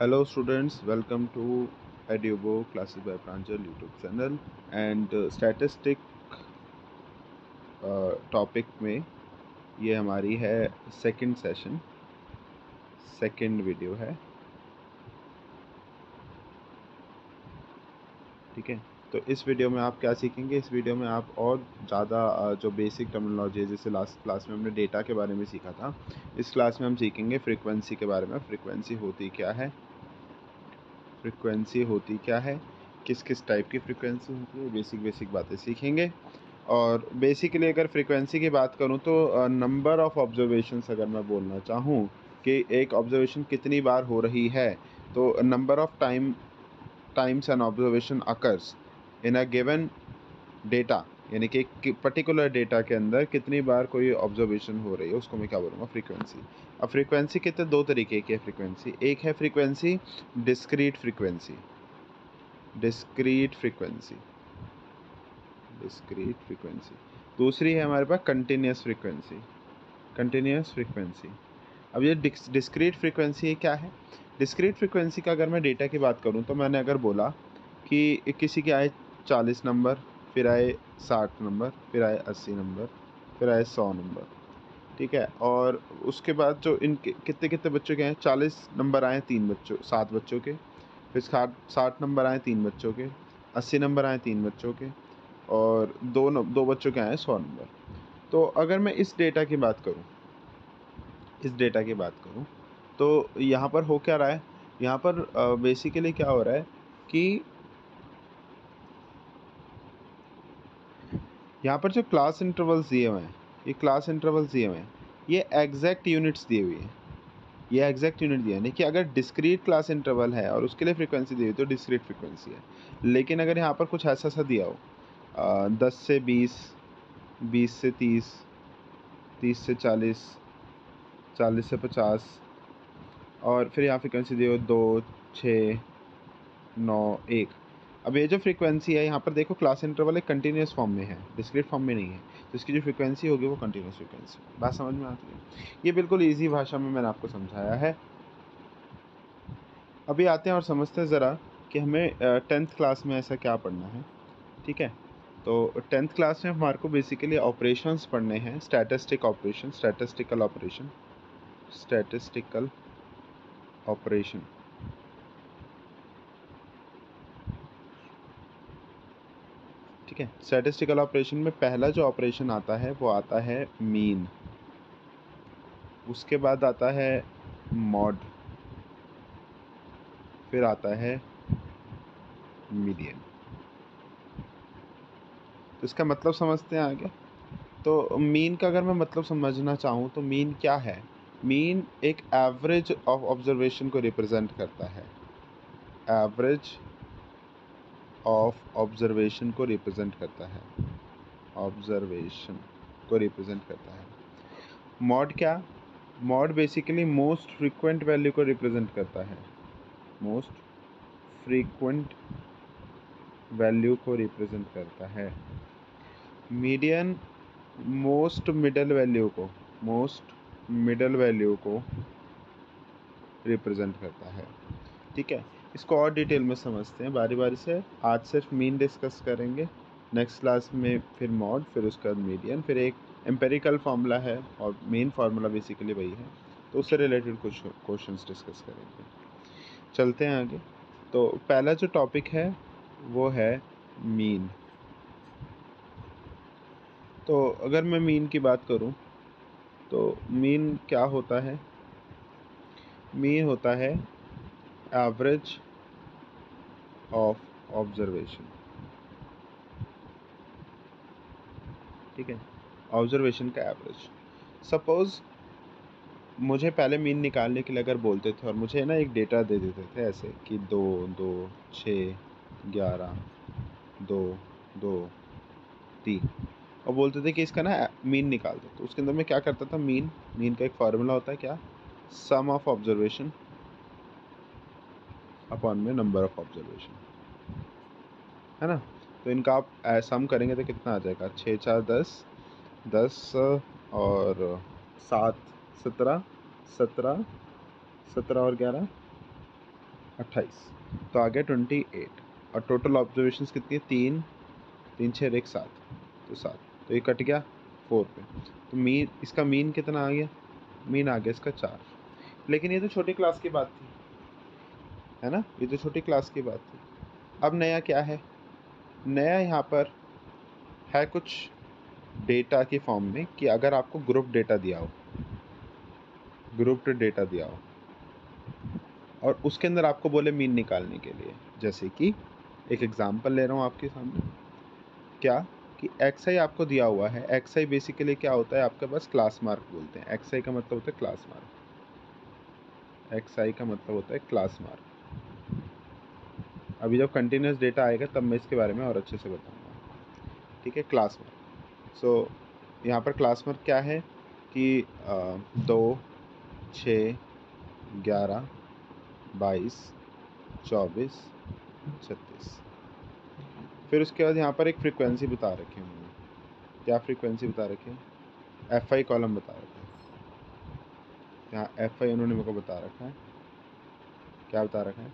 Hello students, welcome to Edubo Classes by Pranjal YouTube channel and statistic topic में ये हमारी है second session, second video है। ठीक है, तो इस वीडियो में आप क्या सीखेंगे? इस वीडियो में आप और ज़्यादा जो बेसिक टर्मिनोलॉजी है, जैसे लास्ट क्लास में हमने डेटा के बारे में सीखा था, इस क्लास में हम सीखेंगे फ्रीक्वेंसी के बारे में। फ्रीक्वेंसी होती क्या है, फ्रीक्वेंसी होती क्या है, किस किस टाइप की फ्रीक्वेंसी होती है, बेसिक बातें सीखेंगे। और बेसिकली अगर फ्रीक्वेंसी की बात करूं तो नंबर ऑफ़ ऑब्जर्वेशंस अगर मैं बोलना चाहूं कि एक ऑब्जर्वेशन कितनी बार हो रही है, तो number of times an observation occurs in a given data, यानी कि एक पर्टिकुलर डेटा के अंदर कितनी बार कोई ऑब्जर्वेशन हो रही है, उसको मैं क्या बोलूँगा? फ्रीक्वेंसी। अब फ्रीक्वेंसी के तो दो तरीके की है फ्रीक्वेंसी। एक है frequency discrete frequency, discrete frequency, discrete frequency. दूसरी है हमारे पास कंटिन्यूस फ्रीक्वेंसी, कंटिन्यूस फ्रीक्वेंसी। अब ये डिस्क्रीट फ्रीक्वेंसी क्या है? डिस्क्रीट फ्रीक्वेंसी का अगर मैं डेटा की बात करूं तो मैंने अगर बोला कि किसी के आए 40 नंबर, फिर आए 60 नंबर, फिर आए 80 नंबर, फिर आए 100 नंबर। ठीक है, और उसके बाद जो इनके कितने कितने बच्चों के हैं? 40 नंबर आए 7 बच्चों के, फिर 60 नंबर आए 3 बच्चों के, 80 नंबर आए 3 बच्चों के, और दो बच्चों के आए 100 नंबर। तो अगर मैं इस डेटा की बात करूं, इस डेटा की बात करूं तो यहाँ पर हो क्या रहा है? यहाँ पर बेसिकली क्या हो रहा है कि यहाँ पर जो क्लास इंटरवल्स दिए हुए हैं, ये क्लास इंटरवल्स दिए हुए हैं, ये एग्जैक्ट यूनिट्स दी हुई है। ये एग्जैक्ट यूनिट दिया है, यानी कि अगर डिस्क्रीट क्लास इंटरवल है और उसके लिए फ्रीक्वेंसी दी हुई तो डिस्क्रीट फ्रीक्वेंसी है। लेकिन अगर यहाँ पर कुछ ऐसा सा दिया हो 10 से 20, 20 से 30, 30 से 40, 40 से 50, और फिर यहाँ फ्रीक्वेंसी दी हो 2, 6, 9, 1। अब ये जो फ्रीक्वेंसी है यहाँ पर देखो, क्लास इंटरवल एक कंटिन्यूस फॉर्म में है, डिस्क्रीट फॉर्म में नहीं है, तो इसकी जो फ्रीक्वेंसी होगी वो कंटिन्यूस फ्रीक्वेंसी। बात समझ में आती है? ये बिल्कुल ईजी भाषा में मैंने आपको समझाया है। अभी आते हैं और समझते हैं ज़रा कि हमें 10th क्लास में ऐसा क्या पढ़ना है। ठीक है, तो 10th क्लास में हमारे को बेसिकली ऑपरेशंस पढ़ने हैं, स्टैटिस्टिकल ऑपरेशन। ठीक है, स्टैटिस्टिकल ऑपरेशन में पहला जो ऑपरेशन आता है वो आता है मीन, उसके बाद आता है मॉड, फिर आता है मीडियन। तो इसका मतलब समझते हैं आगे। तो मीन का अगर मैं मतलब समझना चाहूँ तो मीन क्या है? मीन एक एवरेज ऑफ ऑब्जर्वेशन को रिप्रेजेंट करता है, एवरेज ऑफ ऑब्जर्वेशन को रिप्रेजेंट करता है, ऑब्जर्वेशन को रिप्रेजेंट करता है। मॉड क्या? Mod basically most frequent value को रिप्रेजेंट करता है, मोस्ट फ्रीक्वेंट वैल्यू को रिप्रेजेंट करता है। मीडियन मोस्ट मिडल वैल्यू को, मोस्ट मिडल वैल्यू को रिप्रेजेंट करता है। ठीक है, इसको और डिटेल में समझते हैं बारी बारी से। आज सिर्फ मीन डिस्कस करेंगे, नेक्स्ट क्लास में फिर मॉड, फिर उसके बाद मीडियन, फिर एक एम्पेरिकल फार्मूला है और मेन फार्मूला बेसिकली वही है, तो उससे रिलेटेड कुछ क्वेश्चंस डिस्कस करेंगे। चलते हैं आगे। तो पहला जो टॉपिक है वो है मीन। तो अगर मैं मीन की बात करूं तो मीन क्या होता है? मीन होता है एवरेज ऑफ ऑब्जर्वेशन। ठीक है, ऑब्जर्वेशन का एवरेज। सपोज मुझे पहले मीन निकालने के लिए अगर बोलते थे और मुझे ना एक डेटा दे देते थे ऐसे कि 2, 2, 6, 11, 2, 2, 3, और बोलते थे कि इसका ना मीन निकाल दो, तो उसके अंदर मैं क्या करता था? मीन का एक फार्मूला होता है क्या? सम ऑफ ऑब्जर्वेशन अपॉन में नंबर ऑफ ऑब्जर्वेशन, है ना? तो इनका आप सम करेंगे तो कितना आ जाएगा? 6 4 10, 10 और 7 17, 17, 17 और 11 28, तो आ गया 28। और टोटल ऑब्जर्वेशंस कितनी है? 3, 3 6 1 7, तो 7, तो ये कट गया 4 पे। तो मीन, इसका मीन कितना आ गया? मीन आ गया इसका 4। लेकिन ये तो छोटी क्लास की बात थी, है ना, ये तो छोटी क्लास की बात थी। अब नया क्या है? नया यहाँ पर है कुछ डेटा के फॉर्म में कि अगर आपको ग्रुप डेटा दिया हो, ग्रुप्ड डेटा दिया हो और उसके अंदर आपको बोले मीन निकालने के लिए, जैसे कि एक एग्जांपल ले रहा हूँ आपके सामने, क्या कि XI आपको दिया हुआ है। XI बेसिकली क्या होता है आपके पास? क्लास मार्क बोलते हैं। XI का मतलब होता है क्लास मार्क। XI का मतलब होता है क्लास मार्क। अभी जब कंटिन्यूस डेटा आएगा तब मैं इसके बारे में और अच्छे से बताऊंगा, ठीक है। क्लास मार्क, सो यहाँ पर क्लास मार्क क्या है कि 2 6 11 22 24 36। फिर उसके बाद यहाँ पर एक फ्रीक्वेंसी बता रखी है उन्होंने। क्या फ्रीक्वेंसी बता रखी है? FI कॉलम बता रखा है। यहाँ FI उन्होंने मेरे को बता रखा है। क्या बता रखा है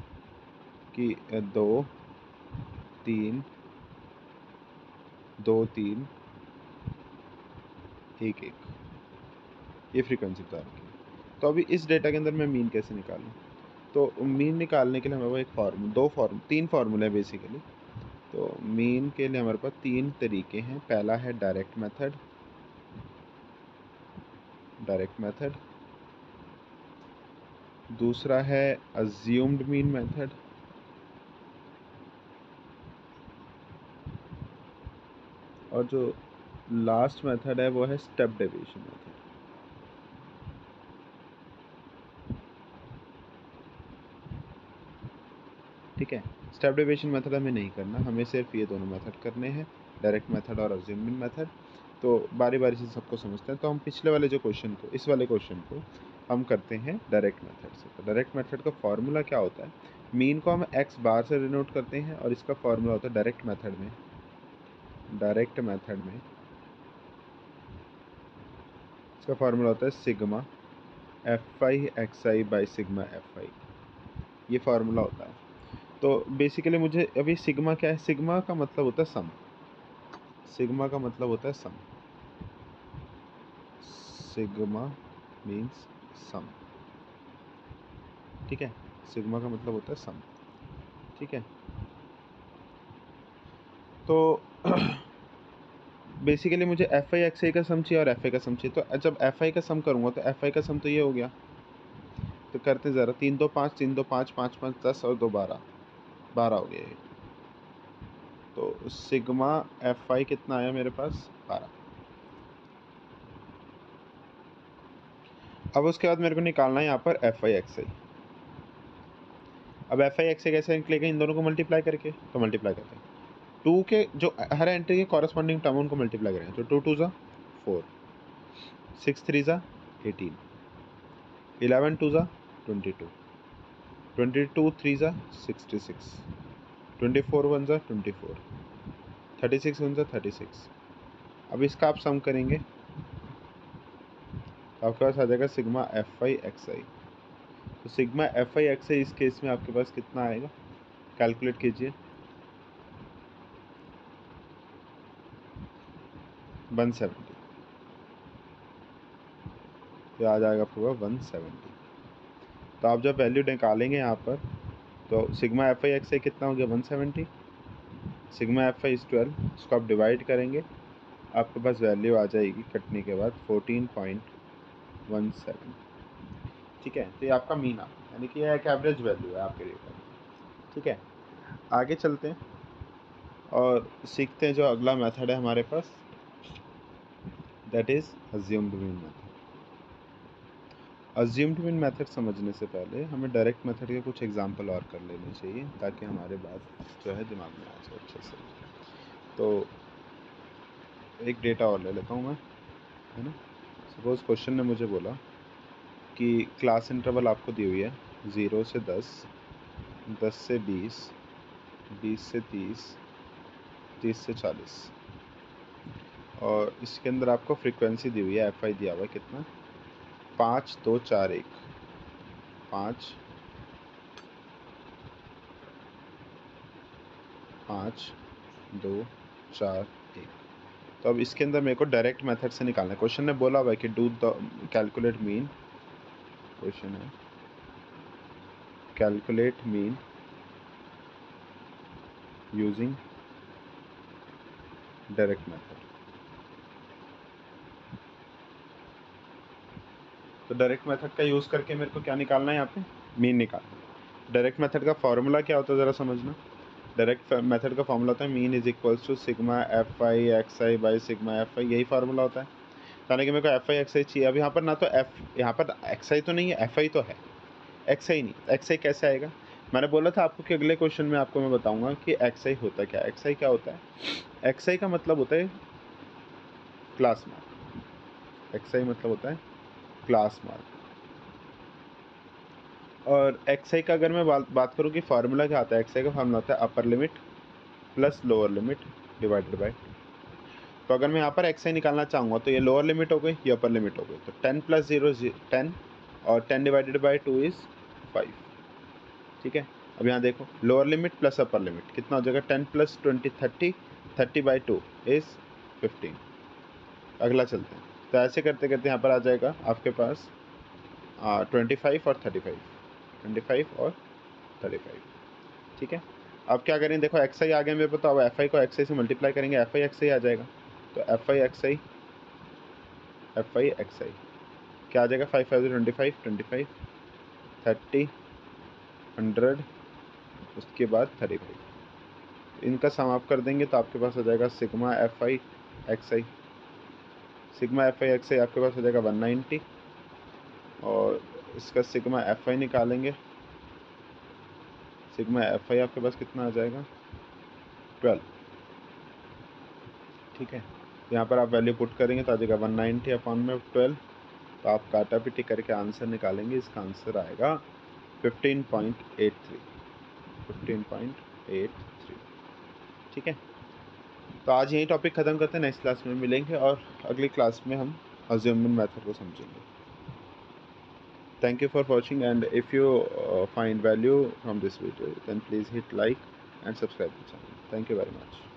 कि 2 3 2 3 1 1, ये फ्रीक्वेंसी बता रखी है। तो अभी इस डेटा के अंदर मैं मीन कैसे निकालूं? तो मीन निकालने के लिए हमारे पास एक तीन फार्मूले हैं बेसिकली। तो मीन के लिए हमारे पास 3 तरीके हैं। पहला है डायरेक्ट मेथड, दूसरा है अज्यूम्ड मीन मेथड, और जो लास्ट मेथड है वो है स्टेप डेविएशन मेथड। ठीक है, स्टेप डेविएशन मेथड हमें नहीं करना, हमें सिर्फ ये दोनों मेथड करने हैं, डायरेक्ट मेथड और अज्यूम्ड मीन मेथड। तो बारी बारी से सबको समझते हैं। तो हम पिछले वाले जो क्वेश्चन को, इस वाले क्वेश्चन को हम करते हैं डायरेक्ट मेथड से। तो डायरेक्ट मेथड का फॉर्मूला क्या होता है? मीन को हम x बार से डिनोट करते हैं और इसका फॉर्मूला होता है डायरेक्ट मेथड में इसका फॉर्मूला होता है sigma FI XI by sigma FI, ये फार्मूला होता है। तो बेसिकली मुझे अभी सिग्मा क्या है? सिग्मा का मतलब होता है सम। सिग्मा का मतलब होता है सम। सिग्मा मीन्स सम, ठीक है। सिग्मा का मतलब होता है सम, ठीक है। तो बेसिकली मुझे FI XI का सम चाहिए और FI का सम चाहिए। तो जब FI का सम करूँगा तो FI का सम तो ये हो गया। तो करते ज़रा, 3 2 5 3 2 5 5 5 10 और 2 12, 12 हो गया ये। तो सिग्मा FI कितना आया मेरे पास? 12। अब उसके बाद मेरे को निकालना है यहाँ पर FI XI। अब FI XI कैसे निकलेगा? इन दोनों को मल्टीप्लाई करके। तो मल्टीप्लाई करते हैं, 2 के जो हर एंट्री के कॉरस्पॉन्डिंग टर्म उनको मल्टीप्लाई करेंगे। तो 2 2 ज़ा 4, 6 3 ज़ा 18, 11 2 ज़ा 22, 22 3 ज़ा 66, 24 1 ज़ा 24, 36 1 ज़ा 36। अब इसका आप सम करेंगे तो आपके पास आ जाएगा सिग्मा FI XI। तो सिग्मा FI XI इस केस में आपके पास कितना आएगा? कैलकुलेट कीजिए। 170, तो आ जाएगा आपके पास 170। तो आप जब वैल्यू निकालेंगे यहाँ पर, तो सिग्मा FI XI कितना हो गया? 170। सिग्मा FI इज 12, इसको आप डिवाइड करेंगे, आपके पास वैल्यू आ जाएगी कटने के बाद 14.17, ठीक है। तो ये आपका मीन आ, यानी कि ये एक एवरेज वैल्यू है आपके लिए, ठीक है। आगे चलते हैं और सीखते हैं जो अगला मेथड है हमारे पास, that is assumed mean method. Assumed mean method समझने से पहले हमें डायरेक्ट मेथड के कुछ एग्जांपल और कर लेने चाहिए ताकि हमारे बात जो है दिमाग में आ जाए अच्छे से। तो एक डेटा और ले लेता हूँ मैं, है ना। सपोज़ क्वेश्चन ने मुझे बोला कि क्लास इंटरवल आपको दी हुई है 0 से 10, 10 से 20, 20 से 30, 30 से 40, और इसके अंदर आपको फ्रीक्वेंसी दी हुई है, FI दिया हुआ है कितना? 5 2 4 1, 5 5 2 4 1। तो अब इसके अंदर मेरे को डायरेक्ट मेथड से निकालना है। क्वेश्चन ने बोला हुआ है कि do the calculate mean, question है calculate mean using direct method. तो डायरेक्ट मेथड का यूज़ करके मेरे को क्या निकालना है, यहाँ पे मीन निकालना है। डायरेक्ट मेथड का फॉर्मूला क्या होता है ज़रा समझना। डायरेक्ट मेथड का फॉर्मूला होता है mean is equals to sigma F I x I by sigma F I, यही फार्मूला होता है। यानी कि मेरे को एफ आई एक्स आई चाहिए। अब यहाँ पर ना तो यहाँ पर एक्स आई तो नहीं है, एफ आई तो है, एक्स आई नहीं। एक्स आई कैसे आएगा? मैंने बोला था आपको कि अगले क्वेश्चन में आपको मैं बताऊंगा कि एक्स आई होता क्या है। एक्स आई क्या होता है? एक्स आई का मतलब होता है क्लास मार्क। एक्स आई मतलब होता है क्लास मार्क। और एक्स आई का अगर मैं बात करूँ कि फार्मूला क्या आता है, एक्स आई का फार्मूला होता है upper limit plus lower limit divided by. तो अगर मैं यहाँ पर एक्स आई निकालना चाहूँगा तो ये लोअर लिमिट हो गई, ये अपर लिमिट हो गई। तो 10 + 0 10 और 10 डिवाइडेड बाय 2 इज़ 5। ठीक है। अब यहाँ देखो lower limit plus upper limit कितना हो जाएगा, 10 + 20 30, 30/2 इज़ 15। अगला चलते हैं। तो ऐसे करते करते यहाँ पर आ जाएगा आपके पास 25 और 35, 25 और 35। ठीक है। अब क्या करें, देखो एक्स आई आ गया मेरे पास, अब एफ आई को एक्स आई से मल्टीप्लाई करेंगे, एफ आई एक्स आई आ जाएगा। तो एफ आई एक्स आई क्या आ जाएगा, 5 5 25, 25 30 100 उसके बाद 35। इनका सम आप कर देंगे तो आपके पास आ जाएगा sigma F I x i. Sigma F I x i आपके पास आ जाएगा 190 और इसका सिग्मा एफ आई निकालेंगे। सिग्मा एफ आई आपके पास कितना आ जाएगा, 12। ठीक है। यहाँ पर आप वैल्यू पुट करेंगे तो आ जाएगा 190/12। तो आप काटा पीटी करके आंसर निकालेंगे, इसका आंसर आएगा 15.83। 15.83। ठीक है। तो आज यही टॉपिक ख़त्म करते हैं, नेक्स्ट क्लास में मिलेंगे और अगली क्लास में हम अज्यूमेंट मेथड को समझेंगे। Thank you for watching and if you find value from this video then please hit like and subscribe the channel. Thank you very much.